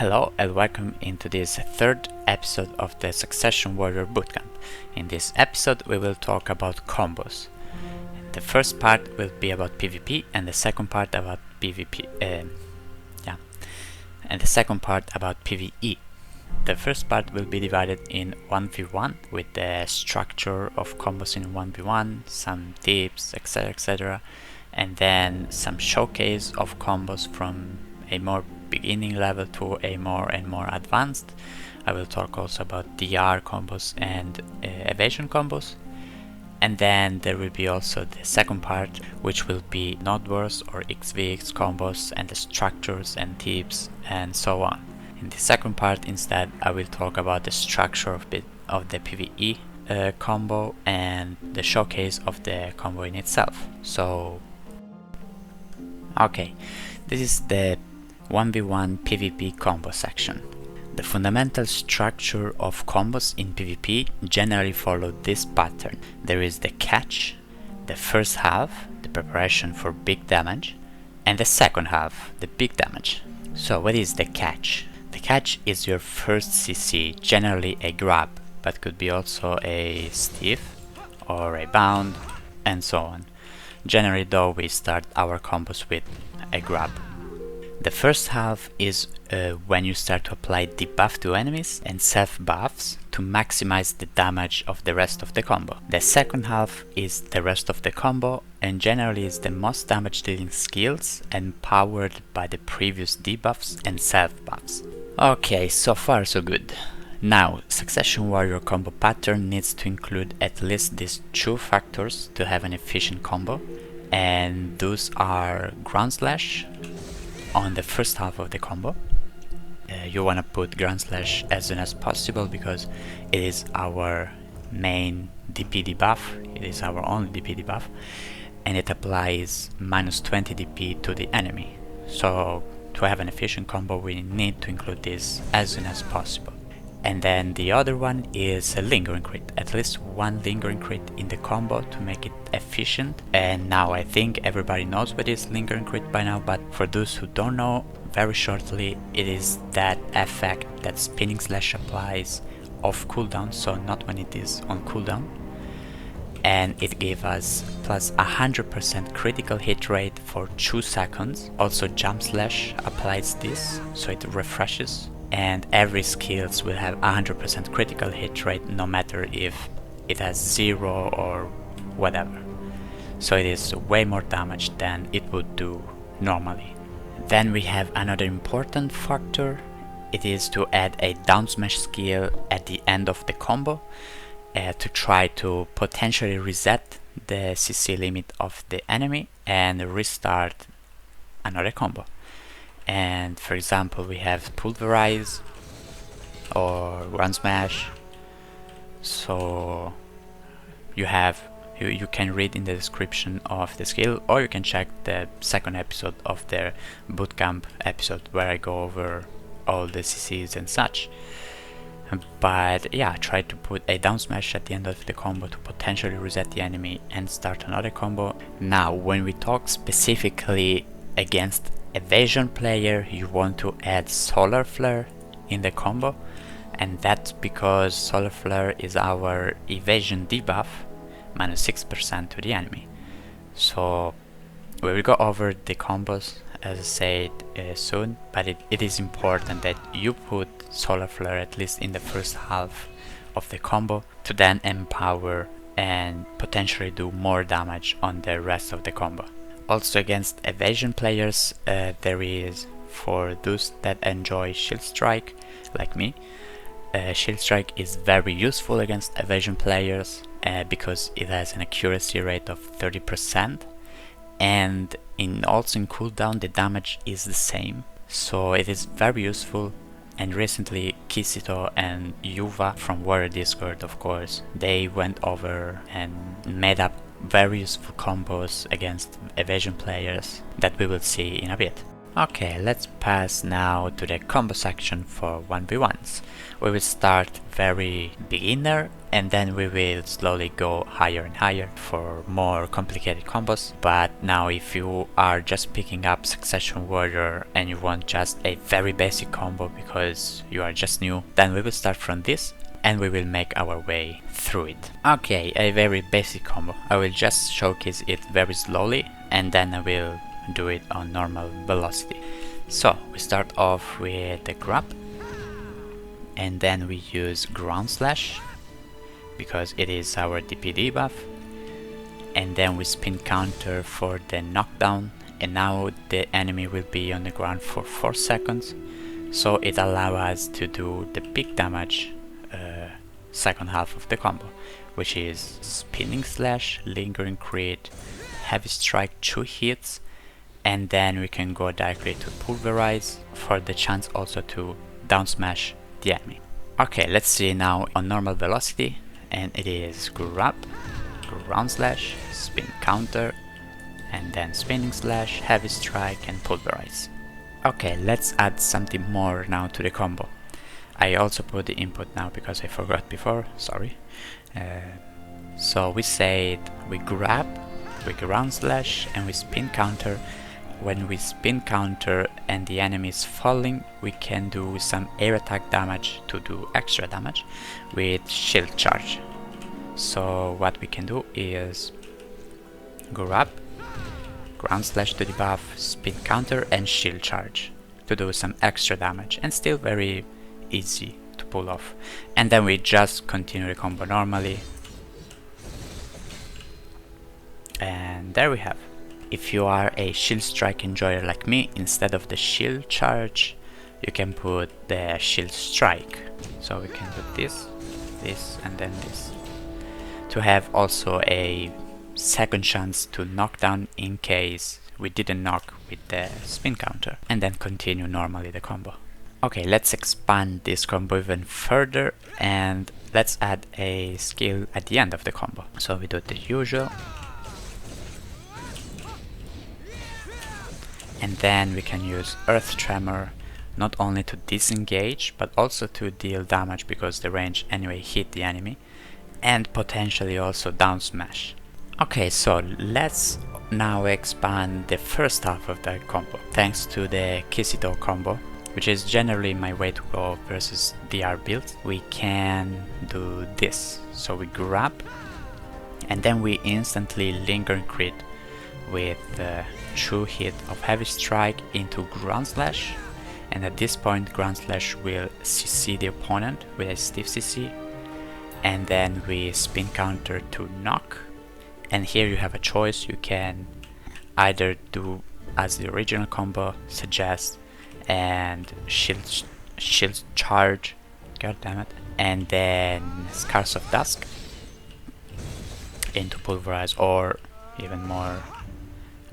Hello and welcome into this third episode of the Succ Warrior Bootcamp. In this episode we will talk about combos. The first part will be about PvP and the second part about PvP. And the second part about PvE. The first part will be divided in 1v1 with the structure of combos in 1v1, some tips, etc, and then some showcase of combos from a more beginning level to a more and more advanced. I will talk also about DR combos and Evasion combos. And then there will be also the second part, which will be Nodewar or XvX combos and the structures and tips and so on. In the second part instead I will talk about the structure of the PvE combo and the showcase of the combo in itself. So okay, this is the 1v1 PvP combo section. The fundamental structure of combos in PvP generally follow this pattern. There is the catch, the first half, the preparation for big damage, and the second half, the big damage. So what is the catch? The catch is your first CC, generally a grab, but could be also a stiff or a bound and so on. Generally though we start our combos with a grab. The first half is when you start to apply debuff to enemies and self buffs to maximize the damage of the rest of the combo. The second half is the rest of the combo and generally is the most damage dealing skills and powered by the previous debuffs and self buffs. Okay, so far so good. Now, Succ Warrior combo pattern needs to include at least these two factors to have an efficient combo, and those are ground slash on the first half of the combo. You want to put ground slash as soon as possible because it is our main DP debuff, it is our only DP debuff, and it applies minus 20 DP to the enemy. So to have an efficient combo we need to include this as soon as possible. And then the other one is a lingering crit, at least one lingering crit in the combo to make it efficient. And now I think everybody knows what is lingering crit by now, but for those who don't know, very shortly, it is that effect that spinning slash applies off cooldown, so not when it is on cooldown. And it gave us plus 100% critical hit rate for 2 seconds. Also jump slash applies this, so it refreshes. And every skills will have 100% critical hit rate no matter if it has 0 or whatever. So it is way more damage than it would do normally. Then we have another important factor. It is to add a down smash skill at the end of the combo to try to potentially reset the CC limit of the enemy and restart another combo. And for example we have pulverize or run smash. So you can read in the description of the skill, or you can check the second episode of their bootcamp episode where I go over all the CCs and such. But yeah, try to put a down smash at the end of the combo to potentially reset the enemy and start another combo. Now when we talk specifically against Evasion player, you want to add solar flare in the combo, and that's because solar flare is our evasion debuff minus 6% to the enemy. So we will go over the combos as I said soon, but it is important that you put solar flare at least in the first half of the combo to then empower and potentially do more damage on the rest of the combo. Also against evasion players, there is, for those that enjoy shield strike like me, shield strike is very useful against evasion players because it has an accuracy rate of 30%, and also in cooldown the damage is the same, so it is very useful. And recently Kissito and Yuva from Warrior Discord, of course, they went over and made up very useful combos against evasion players that we will see in a bit. Okay, let's pass now to the combo section for 1v1s. We will start very beginner and then we will slowly go higher and higher for more complicated combos. But now if you are just picking up Succ Warrior and you want just a very basic combo because you are just new, then we will start from this and we will make our way through it. Okay, a very basic combo. I will just showcase it very slowly and then I will do it on normal velocity. So we start off with the grab and then we use ground slash because it is our DP debuff, and then we spin counter for the knockdown, and now the enemy will be on the ground for 4 seconds, so it allows us to do the big damage second half of the combo, which is spinning slash, lingering crit, heavy strike 2 hits, and then we can go directly to pulverize for the chance also to down smash the enemy. Okay, let's see now on normal velocity, and it is grab, ground slash, spin counter, and then spinning slash, heavy strike and pulverize. Okay, let's add something more now to the combo. I also put the input now because I forgot before, sorry. So we said we grab, we ground slash and we spin counter. When we spin counter and the enemy is falling, we can do some air attack damage to do extra damage with shield charge. So what we can do is grab, ground slash to debuff, spin counter and shield charge to do some extra damage, and still very easy to pull off. And then we just continue the combo normally. And there we have. If you are a shield strike enjoyer like me, instead of the shield charge, you can put the shield strike. So we can put this, this and then this, to have also a second chance to knock down in case we didn't knock with the spin counter, and then continue normally the combo. Okay, let's expand this combo even further and let's add a skill at the end of the combo. So we do the usual. And then we can use Earth Tremor not only to disengage but also to deal damage because the range anyway hit the enemy, and potentially also down smash. Okay, so let's now expand the first half of that combo. Thanks to the Kissito combo, which is generally my way to go versus DR build, we can do this. So we grab and then we instantly linger and crit with the 2 hit of heavy strike into ground slash, and at this point ground slash will CC the opponent with a stiff CC, and then we spin counter to knock. And here you have a choice. You can either do as the original combo suggests and shield charge, god damn it, and then Scars of Dusk into pulverize, or even more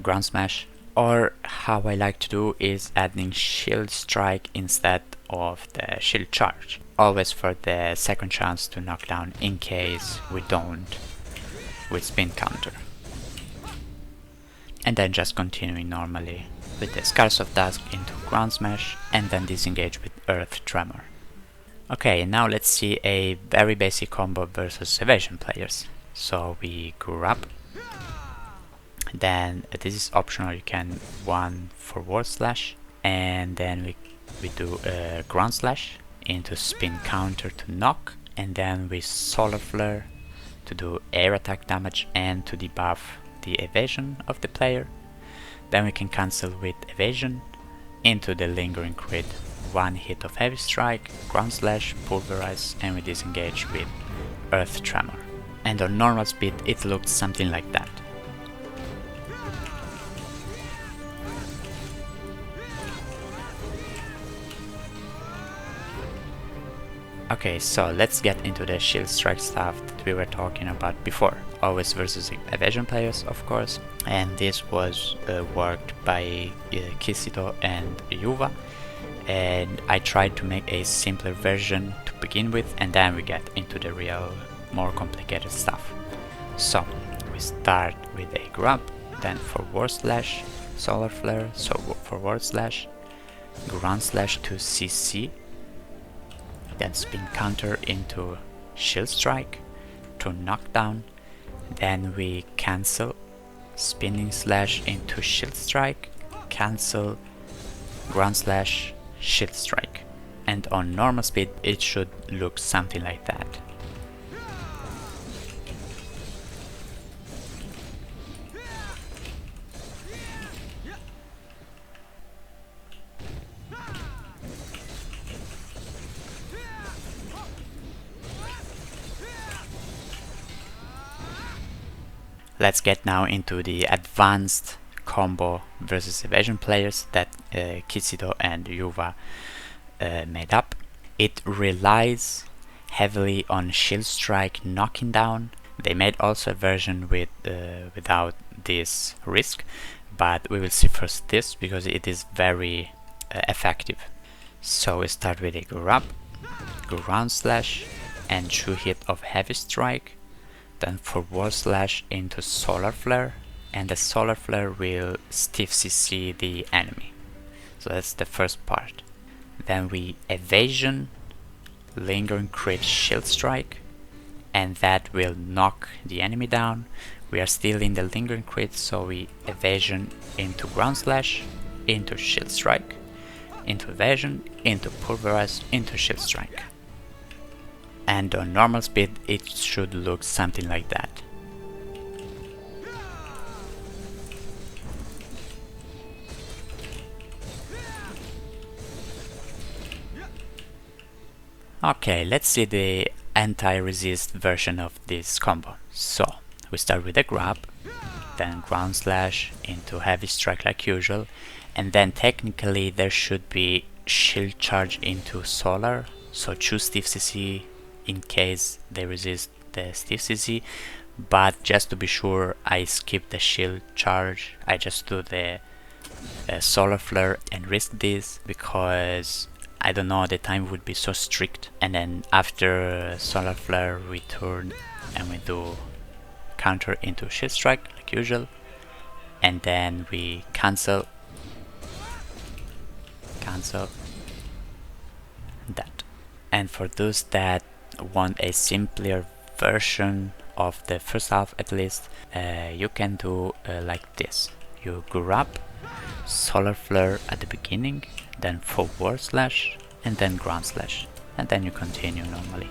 ground smash, or how I like to do is adding shield strike instead of the shield charge, always for the second chance to knock down in case we don't with spin counter, and then just continuing normally with the Scars of Dusk into ground smash and then disengage with Earth Tremor. Okay, now let's see a very basic combo versus Evasion players. So we grab, then this is optional, you can one forward slash, and then we do ground slash into spin counter to knock, and then we solar flare to do air attack damage and to debuff the evasion of the player. Then we can cancel with evasion into the lingering crit, 1 hit of heavy strike, ground slash, pulverize, and we disengage with Earth Tremor. And on normal speed it looks something like that. Okay, so let's get into the shield strike stuff that we were talking about before. Always versus Evasion players, of course. And this was worked by Kissito and Yuva. And I tried to make a simpler version to begin with, and then we get into the real, more complicated stuff. So, we start with a grab, then forward slash, solar flare, so forward slash, ground slash to CC, then spin counter into shield strike to knockdown, then we cancel, spinning slash into shield strike, cancel, ground slash, shield strike. And on normal speed it should look something like that. Let's get now into the advanced combo versus evasion players that Kissito and Yuva made up. It relies heavily on shield strike knocking down. They made also a version with without this risk, but we will see first this because it is very effective. So we start with a grab, ground slash, and 2 hit of heavy strike, then forward slash into solar flare, and the solar flare will stiff CC the enemy. So that's the first part. Then we evasion, lingering crit shield strike, and that will knock the enemy down. We are still in the lingering crit, so we evasion into ground slash, into shield strike, into evasion, into pulverize, into shield strike. And on normal speed it should look something like that. Okay, let's see the anti-resist version of this combo. So we start with a grab, then ground slash into heavy strike like usual, and then technically there should be shield charge into solar, so choose stiff CC in case they resist the stiff CC, but just to be sure I skip the shield charge. I just do the solar flare and risk this because I don't know, the time would be so strict. And then after solar flare we turn and we do counter into shield strike like usual, and then we cancel that. And for those that want a simpler version of the first half at least, you can do like this. You grab, solar flare at the beginning, then forward slash, and then ground slash, and then you continue normally.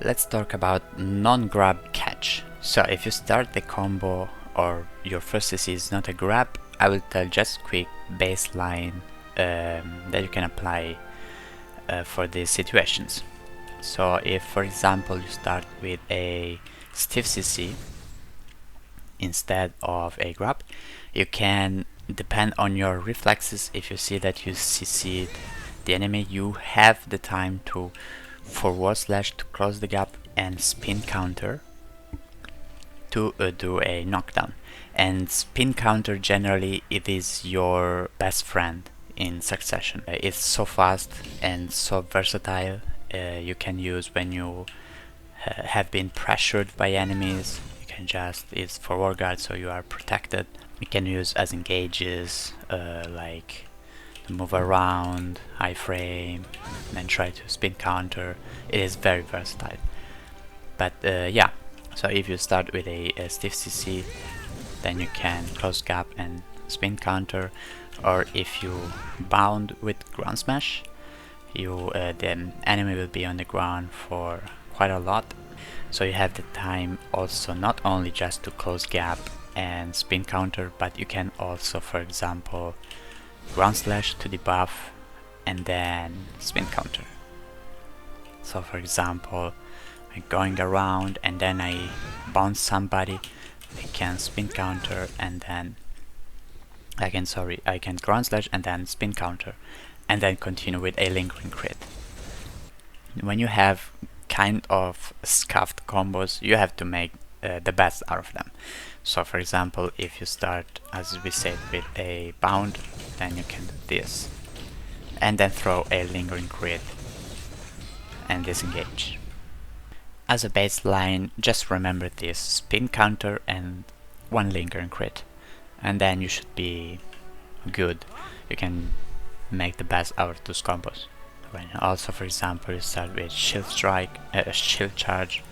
Let's talk about non-grab catch. So if you start the combo or your first CC is not a grab, I will tell just quick baseline that you can apply for these situations. So if for example you start with a stiff CC instead of a grab, you can depend on your reflexes. If you see that you CC'd the enemy, you have the time to forward slash to close the gap and spin counter to do a knockdown. And spin counter generally it is your best friend in succession. It's so fast and so versatile. You can use when you have been pressured by enemies. You can just, it's forward guard so you are protected. You can use as engages, like to move around, high frame, then try to spin counter. It is very versatile. But yeah, so if you start with a stiff CC, then you can close gap and spin counter, or if you bound with ground smash, the enemy will be on the ground for quite a lot, so you have the time also not only just to close gap and spin counter, but you can also, for example, ground slash to debuff and then spin counter. So for example, I'm going around and then I bounce somebody, I can spin counter and then I can ground slash and then spin counter and then continue with a lingering crit. When you have kind of scuffed combos, you have to make the best out of them. So for example, if you start, as we said, with a bound, then you can do this and then throw a lingering crit and disengage. As a baseline, just remember this spin counter and one lingering crit, and then you should be good. You can make the best out of those combos. When also, for example, you start with shield strike, shield charge,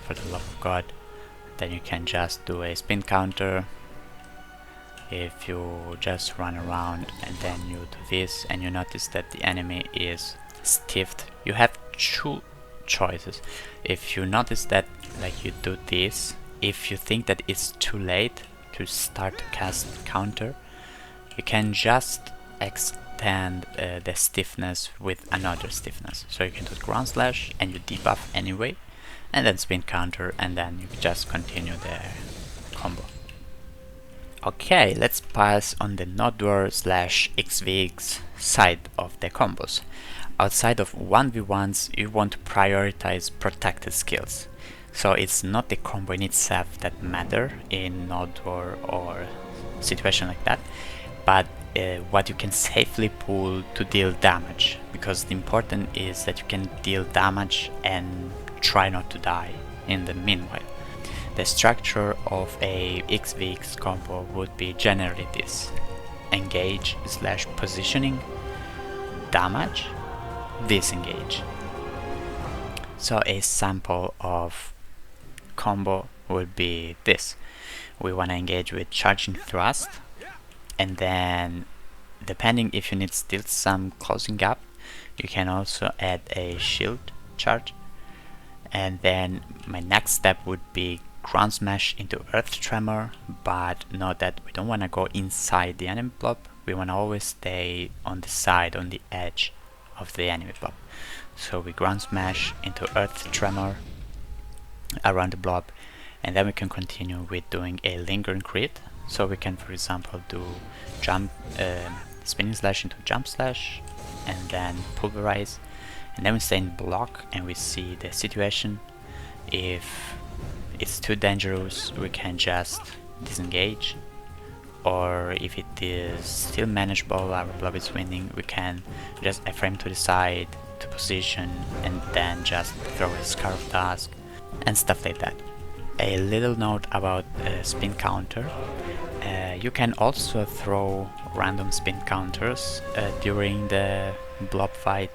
for the love of God, then you can just do a spin counter. If you just run around and then you do this and you notice that the enemy is stiffed, you have two choices. If you notice that, like, you do this, if you think that it's too late to start to cast counter, you can just extend the stiffness with another stiffness. So you can do ground slash and you debuff anyway, and then spin counter, and then you just continue the combo. Okay, let's pass on the Nodewar / XvX side of the combos. Outside of 1v1s, you want to prioritize protected skills. So it's not the combo in itself that matter in Nodewar or situation like that, but what you can safely pull to deal damage, because the important is that you can deal damage and try not to die in the meanwhile. The structure of a XvX combo would be generally this: engage / positioning, damage, disengage. So a sample of combo would be this. We want to engage with charging thrust, and then depending if you need still some closing gap, you can also add a shield charge. And then my next step would be ground smash into earth tremor, but note that we don't want to go inside the enemy blob. We want to always stay on the side, on the edge of the enemy blob. So we ground smash into earth tremor around the blob, and then we can continue with doing a lingering crit. So we can, for example, do jump, spinning slash into jump slash, and then pulverize, and then we stay in block and we see the situation. If it's too dangerous, we can just disengage, or if it is still manageable, our blob is winning, we can just frame to the side to position and then just throw a scarf task and stuff like that. A little note about spin counter. You can also throw random spin counters during the blob fight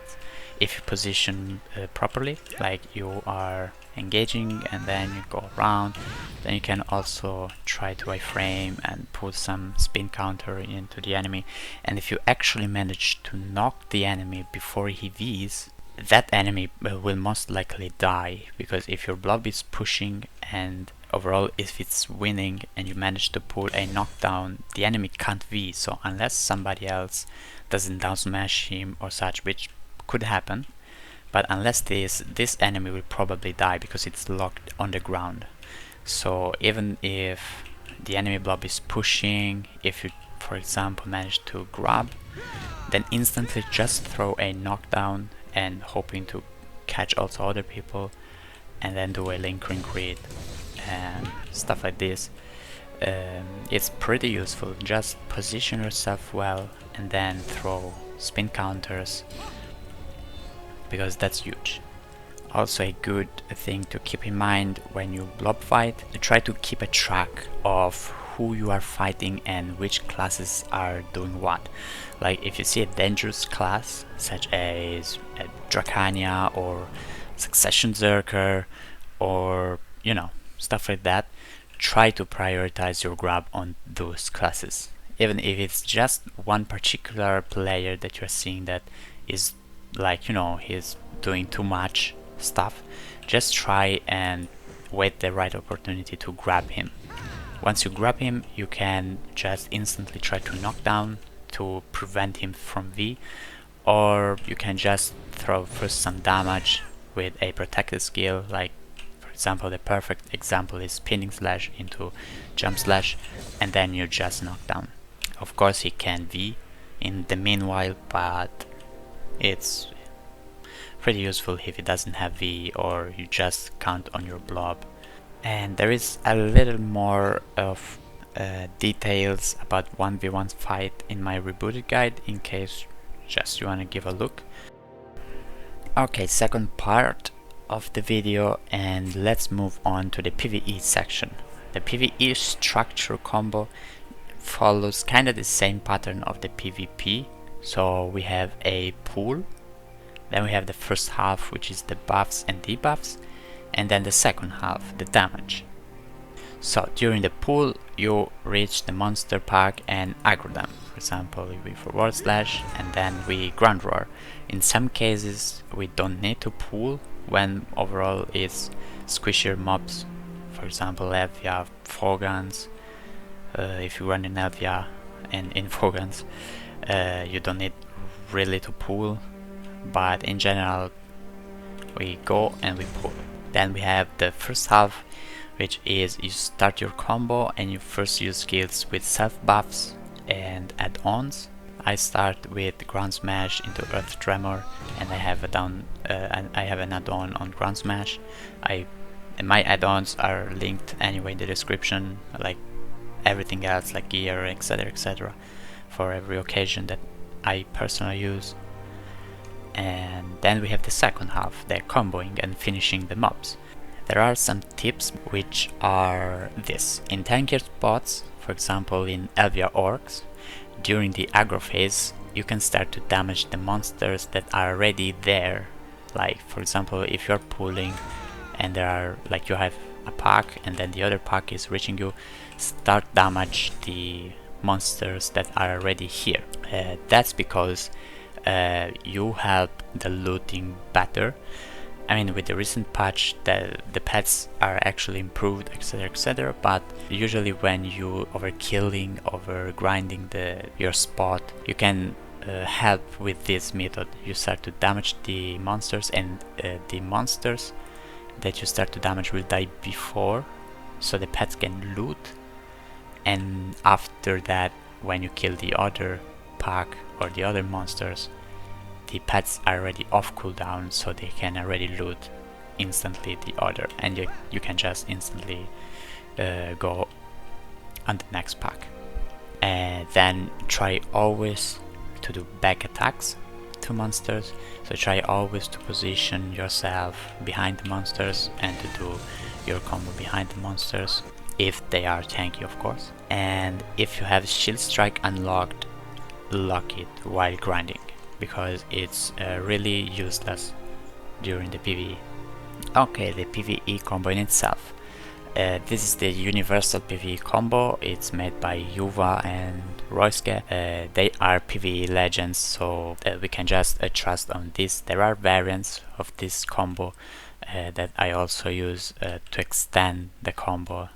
if you position properly, like you are engaging and then you go around. Then you can also try to iframe and put some spin counter into the enemy, and if you actually manage to knock the enemy before he Vs, that enemy will most likely die, because if your blob is pushing and overall if it's winning and you manage to pull a knockdown, the enemy can't V. So unless somebody else doesn't down smash him or such, which could happen, but unless this enemy will probably die because it's locked on the ground. So even if the enemy blob is pushing, if you, for example, manage to grab, then instantly just throw a knockdown and hoping to catch also other people, and then do a lingering crit and stuff like this. It's pretty useful. Just position yourself well and then throw spin counters, because that's huge. Also a good thing to keep in mind when you blob fight, try to keep a track of who you are fighting and which classes are doing what. Like if you see a dangerous class such as Dracania or Succession Zerker or stuff like that, try to prioritize your grab on those classes. Even if it's just one particular player that you're seeing that is like, he's doing too much stuff, just try and wait the right opportunity to grab him. Once you grab him, you can just instantly try to knock down to prevent him from V, or you can just throw first some damage with a protected skill. Like for example, the perfect example is spinning slash into jump slash, and then you just knock down. Of course he can V in the meanwhile, but it's pretty useful if it doesn't have V or you just count on your blob. And there is a little more of details about 1v1 fight in my rebooted guide, in case just you want to give a look. Okay, second part of the video and let's move on to the PvE section. The PvE structure combo follows kind of the same pattern of the PvP. So we have a pool, then we have the first half, which is the buffs and debuffs, and then the second half, the damage. So during the pool you reach the monster pack and aggro them. For example, we forward slash and then we ground roar. In some cases we don't need to pool when overall it's squishier mobs. For example, Evia, 4 guns. If you run in Evia and in 4 guns, you don't need really to pool, but in general we go and we pull. Then we have the first half, which is you start your combo and you first use skills with self buffs and add-ons. I start with ground smash into earth tremor, and I have an add-on on ground smash. My add-ons are linked anyway in the description, like everything else, like gear, etc, for every occasion that I personally use. And then we have the second half, the comboing and finishing the mobs. There are some tips which are this. In tankier spots, for example in Elvia Orcs, during the aggro phase you can start to damage the monsters that are already there. Like for example, if you're pulling and there are, like, you have a pack and then the other pack is reaching you, start damage the monsters that are already here. That's because you help the looting better. I mean, with the recent patch the pets are actually improved, etc, but usually when you overkilling, over grinding your spot, you can help with this method. You start to damage the monsters, and the monsters that you start to damage will die before, so the pets can loot, and after that when you kill the other pack or the other monsters, the pets are already off cooldown, so they can already loot instantly the other, and you can just instantly go on the next pack. And then try always to do back attacks to monsters, so try always to position yourself behind the monsters and to do your combo behind the monsters, if they are tanky of course. And if you have shield strike unlocked, lock it while grinding, because it's really useless during the PvE. Okay, the PvE combo in itself. This is the universal PvE combo. It's made by Yuva and Royske. They are PvE legends, so we can just trust on this. There are variants of this combo that I also use to extend the combo,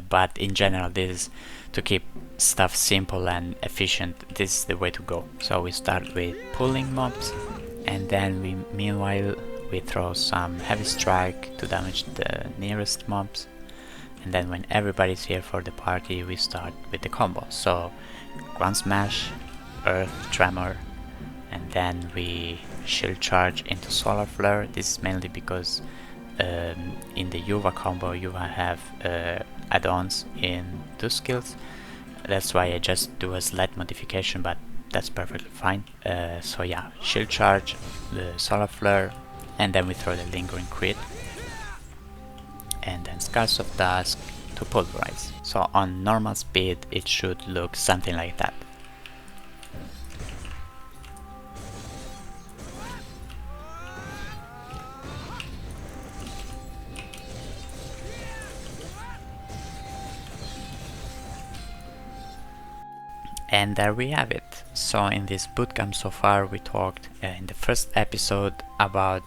but in general this is to keep stuff simple and efficient. This is the way to go. So we start with pulling mobs, and then meanwhile we throw some heavy strike to damage the nearest mobs, and then when everybody's here for the party we start with the combo. So ground smash, earth tremor, and then we shield charge into solar flare. This is mainly because in the Yuva combo Yuva have add-ons in 2 skills. That's why I just do a slight modification, but that's perfectly fine. So yeah, shield charge, the solar flare, and then we throw the lingering crit, and then scars of dusk to pulverize. So on normal speed it should look something like that. And there we have it. So in this bootcamp so far we talked in the first episode about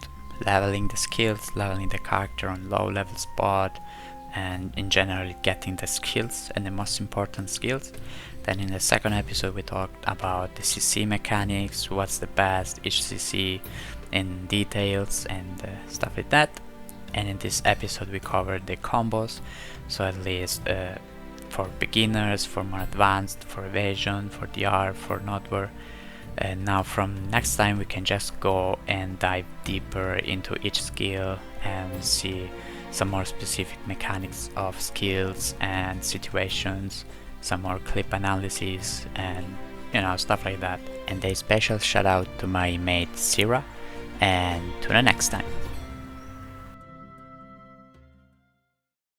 leveling the skills, leveling the character on low level spot, and in general getting the skills and the most important skills. Then in the second episode we talked about the CC mechanics, what's the best each CC in details and stuff like that. And in this episode we covered the combos, so at least for beginners, for more advanced, for Evasion, for DR, for Nodewar. And now from next time we can just go and dive deeper into each skill and see some more specific mechanics of skills and situations, some more clip analysis and stuff like that. And a special shout out to my mate Sira, and to the next time.